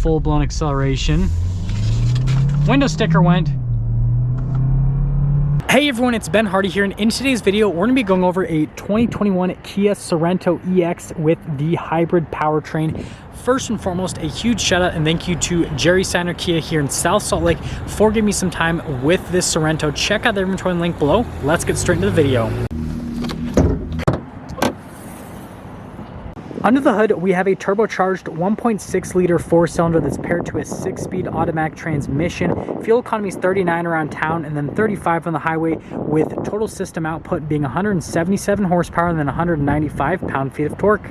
full-blown acceleration. Window sticker went. Hey everyone, it's Ben Hardy here, and in today's video we're going to be going over a 2021 Kia Sorento EX with the hybrid powertrain. First and foremost, a huge shout out and thank you to Jerry Signer Kia here in South Salt Lake for giving me some time with this Sorento. Check out the inventory link below. Let's get straight into the video. Under the hood, we have a turbocharged 1.6 liter 4-cylinder that's paired to a 6-speed automatic transmission. Fuel economy is 39 around town and then 35 on the highway, with total system output being 177 horsepower and then 195 pound-feet of torque.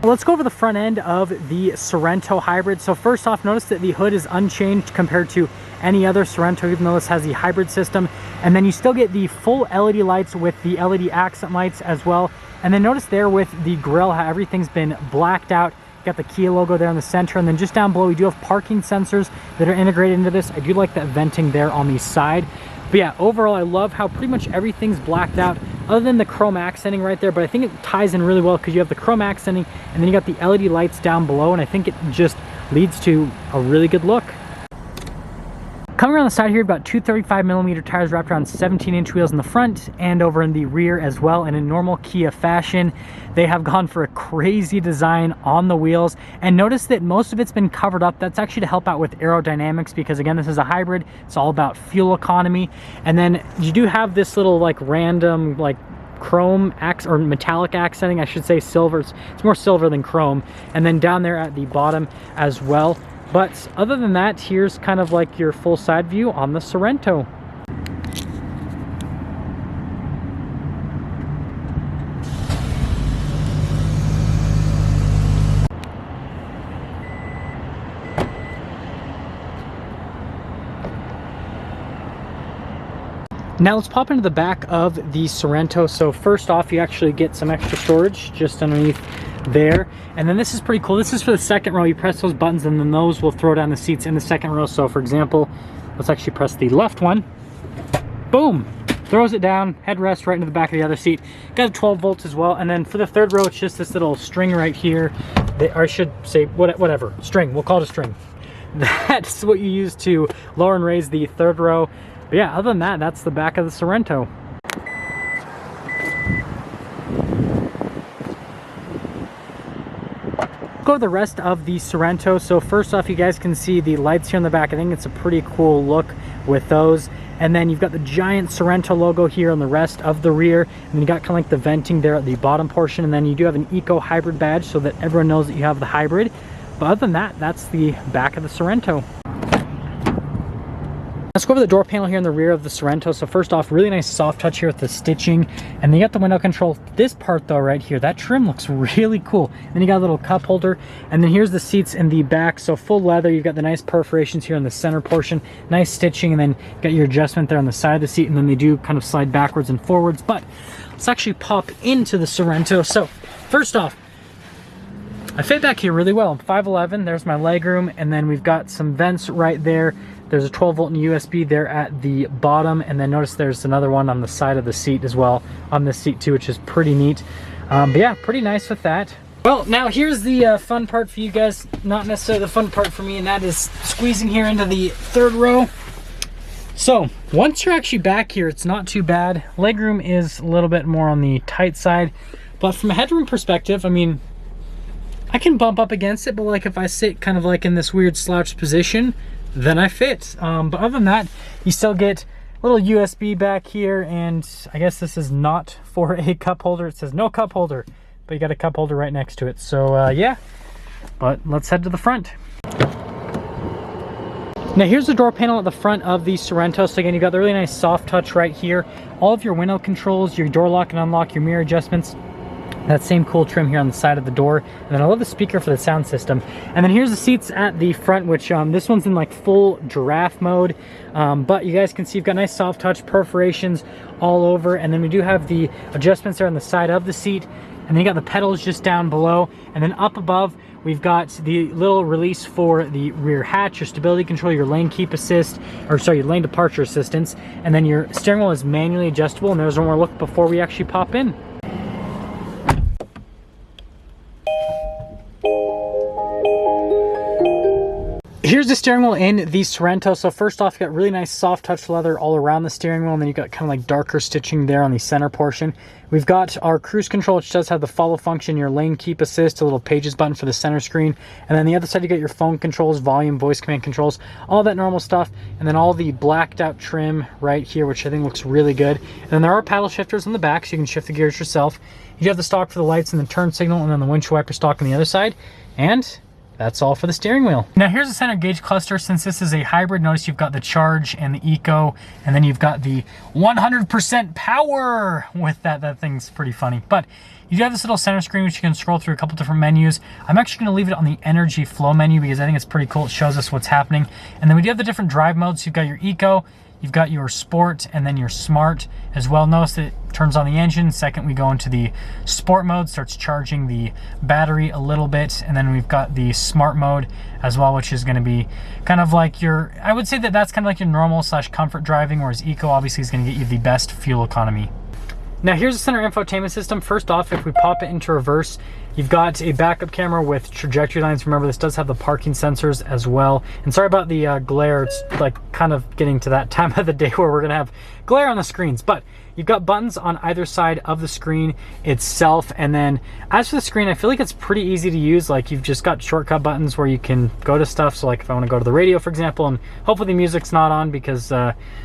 Let's go over the front end of the Sorento Hybrid. So first off, notice that the hood is unchanged compared to any other Sorento, even though this has the hybrid system. And then you still get the full LED lights with the LED accent lights as well. And then notice there with the grille how everything's been blacked out. Got the Kia logo there in the center, and then just down below we do have parking sensors that are integrated into this. I do like that venting there on the side. But yeah, overall I love how pretty much everything's blacked out other than the chrome accenting right there, but I think it ties in really well because you have the chrome accenting and then you got the LED lights down below, and I think it just leads to a really good look. Coming around the side here, you've got two 35mm tires wrapped around 17-inch wheels in the front and over in the rear as well. And in normal Kia fashion, they have gone for a crazy design on the wheels. And notice that most of it's been covered up. That's actually to help out with aerodynamics because, again, this is a hybrid. It's all about fuel economy. And then you do have this little like random like chrome or metallic accenting, I should say silver. It's more silver than chrome. And then down there at the bottom as well. But other than that, here's kind of like your full side view on the Sorento. Now let's pop into the back of the Sorento. So first off, you actually get some extra storage just underneath there, and then this is pretty cool. This is for the second row. You press those buttons and then those will throw down the seats in the second row. So for example, let's actually press the left one. Boom, throws it down, headrest right into the back of the other seat. Got a 12 volts as well. And then for the third row, it's just this little string right here, or I should say whatever string, we'll call it a string. That's what you use to lower and raise the third row. But yeah, other than that, that's the back of the Sorento. Go over the rest of the Sorento. So first off, you guys can see the lights here in the back. I think it's a pretty cool look with those. And then you've got the giant Sorento logo here on the rest of the rear. And then you got kind of like the venting there at the bottom portion. And then you do have an Eco Hybrid badge so that everyone knows that you have the hybrid. But other than that, that's the back of the Sorento. Let's go over the door panel here in the rear of the Sorento. So first off, really nice soft touch here with the stitching. And then you got the window control. This part though right here, that trim looks really cool. Then you got a little cup holder. And then here's the seats in the back. So full leather, you've got the nice perforations here in the center portion. Nice stitching, and then got your adjustment there on the side of the seat. And then they do kind of slide backwards and forwards. But let's actually pop into the Sorento. So first off, I fit back here really well. I'm 5'11", there's my legroom, and then we've got some vents right there. There's a 12 volt and USB there at the bottom, and then notice there's another one on the side of the seat as well, on this seat too, which is pretty neat. But yeah, pretty nice with that. Well, now here's the fun part for you guys, not necessarily the fun part for me, and that is squeezing here into the third row. So once you're actually back here, it's not too bad. Legroom is a little bit more on the tight side, but from a headroom perspective, I mean, I can bump up against it, but like if I sit kind of like in this weird slouched position, then I fit. But other than that, you still get a little USB back here, and I guess this is not for a cup holder. It says no cup holder, but you got a cup holder right next to it. So yeah, but let's head to the front. Now here's the door panel at the front of the Sorento. So again, you got the really nice soft touch right here. All of your window controls, your door lock and unlock, your mirror adjustments, that same cool trim here on the side of the door. And then I love the speaker for the sound system. And then here's the seats at the front, which this one's in like full giraffe mode. But you guys can see you've got nice soft touch perforations all over. And then we do have the adjustments there on the side of the seat. And then you got the pedals just down below. And then up above, we've got the little release for the rear hatch, your stability control, your lane keep assist, or sorry, your lane departure assistance. And then your steering wheel is manually adjustable. And there's one more look before we actually pop in. Here's the steering wheel in the Sorento. So first off, you got really nice soft touch leather all around the steering wheel, and then you got kind of like darker stitching there on the center portion. We've got our cruise control, which does have the follow function, your lane keep assist, a little pages button for the center screen, and then the other side you got your phone controls, volume, voice command controls, all that normal stuff, and then all the blacked out trim right here, which I think looks really good. And then there are paddle shifters on the back, so you can shift the gears yourself. You have the stock for the lights and the turn signal, and then the windshield wiper stock on the other side, and that's all for the steering wheel. Now here's the center gauge cluster. Since this is a hybrid, notice you've got the Charge and the Eco, and then you've got the 100% power with that. That thing's pretty funny. But you do have this little center screen, which you can scroll through a couple different menus. I'm actually gonna leave it on the Energy Flow menu because I think it's pretty cool. It shows us what's happening. And then we do have the different drive modes. You've got your Eco, you've got your Sport, and then your Smart as well. Notice that it turns on the engine. Second, we go into the Sport mode, starts charging the battery a little bit. And then we've got the Smart mode as well, which is gonna be kind of like your, I would say that that's kind of like your normal / comfort driving, whereas Eco obviously is gonna get you the best fuel economy. Now here's the center infotainment system. First off, if we pop it into reverse, you've got a backup camera with trajectory lines. Remember, this does have the parking sensors as well. And sorry about the glare. It's like kind of getting to that time of the day where we're gonna have glare on the screens. But you've got buttons on either side of the screen itself. And then as for the screen, I feel like it's pretty easy to use. Like you've just got shortcut buttons where you can go to stuff. So like if I wanna go to the radio, for example, and hopefully the music's not on because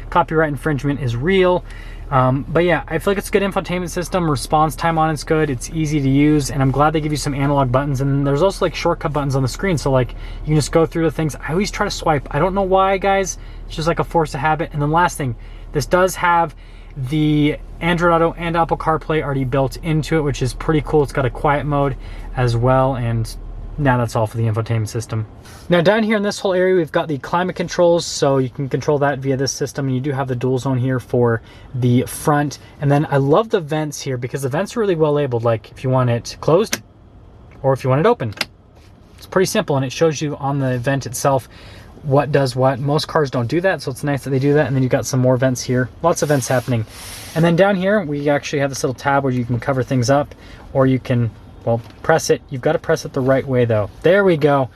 copyright infringement is real. But yeah, I feel like it's a good infotainment system. Response time on it's good. It's easy to use, and I'm glad they give you some analog buttons. And there's also like shortcut buttons on the screen, so like you can just go through the things. I always try to swipe. I don't know why, guys. It's just like a force of habit. And then last thing, this does have the Android Auto and Apple CarPlay already built into it, which is pretty cool. It's got a quiet mode as well, and now that's all for the infotainment system. Now down here in this whole area, we've got the climate controls, so you can control that via this system. And you do have the dual zone here for the front. And then I love the vents here because the vents are really well labeled. Like if you want it closed or if you want it open. It's pretty simple, and it shows you on the vent itself what does what. Most cars don't do that, so it's nice that they do that. And then you've got some more vents here. Lots of vents happening. And then down here, we actually have this little tab where you can cover things up, or you can, well, press it. You've got to press it the right way though. There we go.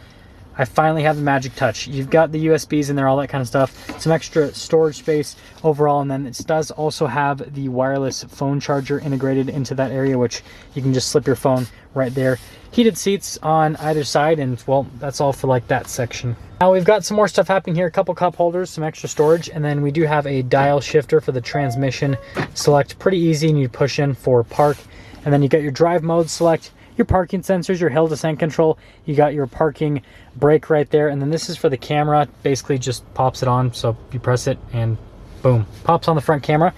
I finally have the magic touch. You've got the USBs in there, all that kind of stuff. Some extra storage space overall, and then it does also have the wireless phone charger integrated into that area, which you can just slip your phone right there. Heated seats on either side, and well, that's all for like that section. Now we've got some more stuff happening here, a couple cup holders, some extra storage, and then we do have a dial shifter for the transmission select. Pretty easy, and you push in for park. And then you got your drive mode select, your parking sensors, your hill descent control, you got your parking brake right there, and then this is for the camera. Basically just pops it on, so you press it and boom, pops on the front camera.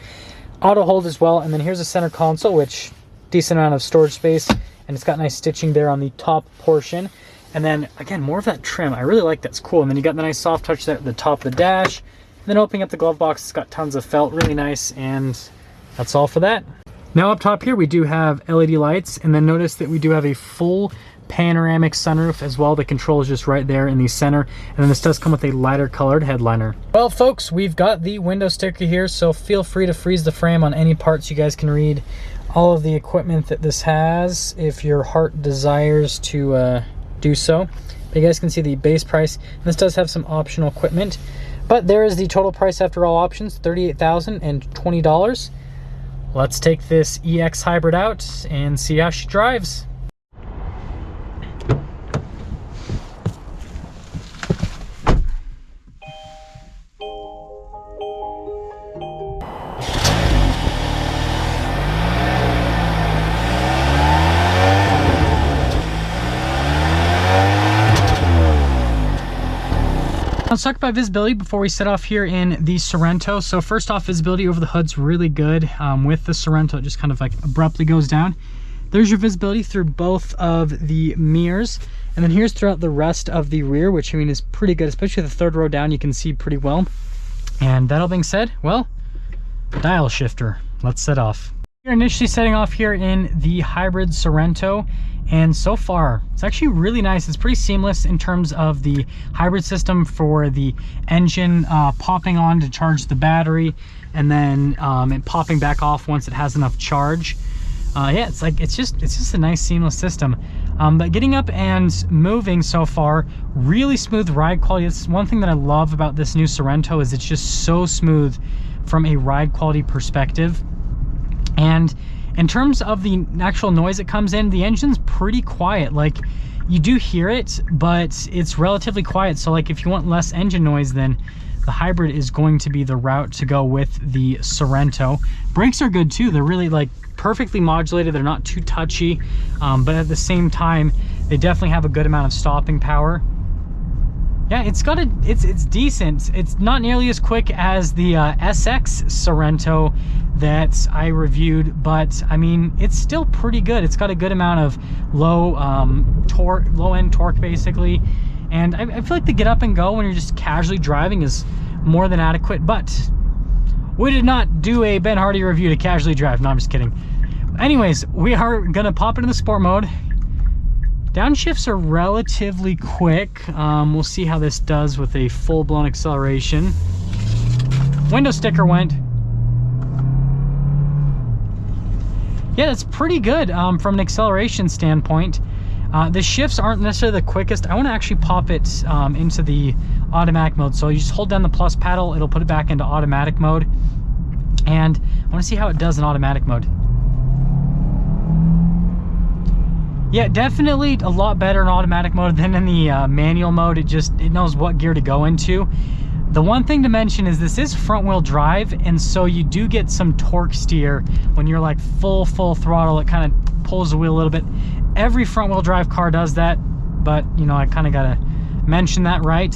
Auto hold as well, and then here's the center console, which decent amount of storage space, and it's got nice stitching there on the top portion. And then again, more of that trim. I really like that. It's cool. And then you got the nice soft touch there at the top of the dash. And then opening up the glove box, it's got tons of felt, really nice, and that's all for that. Now up top here, we do have LED lights, and then notice that we do have a full panoramic sunroof as well. The control is just right there in the center, and then this does come with a lighter colored headliner. Well folks, we've got the window sticker here, so feel free to freeze the frame on any parts. You guys can read all of the equipment that this has if your heart desires to do so. But you guys can see the base price. This does have some optional equipment, but there is the total price after all options, $38,020. Let's take this EX Hybrid out and see how she drives. Let's talk about visibility before we set off here in the Sorento. So first off, visibility over the hood's really good. With the Sorento, it just kind of like abruptly goes down. There's your visibility through both of the mirrors. And then here's throughout the rest of the rear, which I mean is pretty good, especially the third row down, you can see pretty well. And that all being said, well, dial shifter. Let's set off. We're initially setting off here in the hybrid Sorento, and so far it's actually really nice. It's pretty seamless in terms of the hybrid system for the engine popping on to charge the battery, and then it popping back off once it has enough charge. Yeah, it's just a nice seamless system. But getting up and moving so far, really smooth ride quality. That's one thing that I love about this new Sorento, is it's just so smooth from a ride quality perspective. And in terms of the actual noise that comes in, the engine's pretty quiet. Like, you do hear it, but it's relatively quiet. So like, if you want less engine noise, then the hybrid is going to be the route to go with the Sorento. Brakes are good too. They're really like perfectly modulated. They're not too touchy, but at the same time, they definitely have a good amount of stopping power. Yeah, it's decent. It's not nearly as quick as the SX Sorento that I reviewed, but I mean, it's still pretty good. It's got a good amount of low end torque basically. And I feel like the get up and go when you're just casually driving is more than adequate, but we did not do a Ben Hardy review to casually drive. No, I'm just kidding. Anyways, we are gonna pop into the sport mode. Downshifts are relatively quick. We'll see how this does with a full-blown acceleration. Window sticker went. Yeah, that's pretty good from an acceleration standpoint. The shifts aren't necessarily the quickest. I want to actually pop it into the automatic mode. So you just hold down the plus paddle, it'll put it back into automatic mode. And I want to see how it does in automatic mode. Yeah, definitely a lot better in automatic mode than in the manual mode. It knows what gear to go into. The one thing to mention is this is front wheel drive, and so you do get some torque steer when you're like full throttle. It kind of pulls the wheel a little bit. Every front wheel drive car does that, but you know, I kind of gotta mention that, right?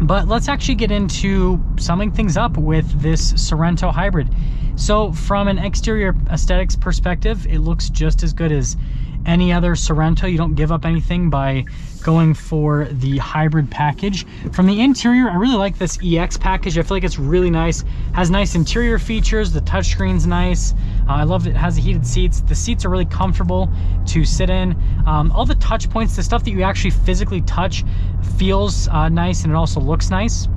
But let's actually get into summing things up with this Sorento Hybrid. So from an exterior aesthetics perspective, it looks just as good as any other Sorento. You don't give up anything by going for the hybrid package. From the interior, I really like this EX package. I feel like it's really nice. Has nice interior features. The touchscreen's nice. I love it has the heated seats. The seats are really comfortable to sit in. All the touch points, the stuff that you actually physically touch, feels nice, and it also looks nice.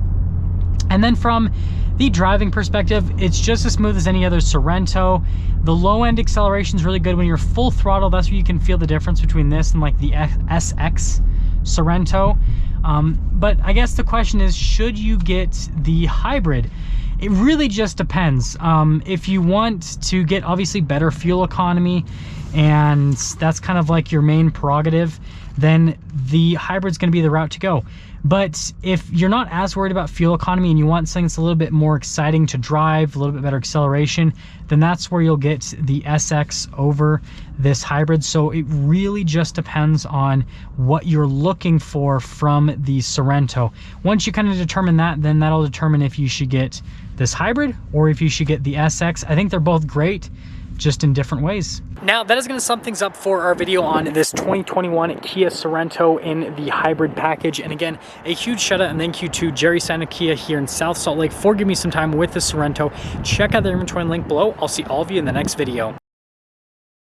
And then from the driving perspective, it's just as smooth as any other Sorento. The low end acceleration is really good. When you're full throttle, that's where you can feel the difference between this and like the SX Sorento. But I guess the question is, should you get the hybrid? It really just depends. If you want to get obviously better fuel economy, and that's kind of like your main prerogative, then the hybrid's going to be the route to go. But if you're not as worried about fuel economy and you want something that's a little bit more exciting to drive, a little bit better acceleration, then that's where you'll get the SX over this hybrid. So it really just depends on what you're looking for from the Sorento. Once you kind of determine that, then that'll determine if you should get this hybrid or if you should get the SX. I think they're both great, just in different ways. Now that is going to sum things up for our video on this 2021 Kia Sorento in the hybrid package. And again, a huge shout out and thank you to Jerry Santa Kia here in South Salt Lake for giving me some time with the Sorento. Check out the inventory link below. I'll see all of you in the next video.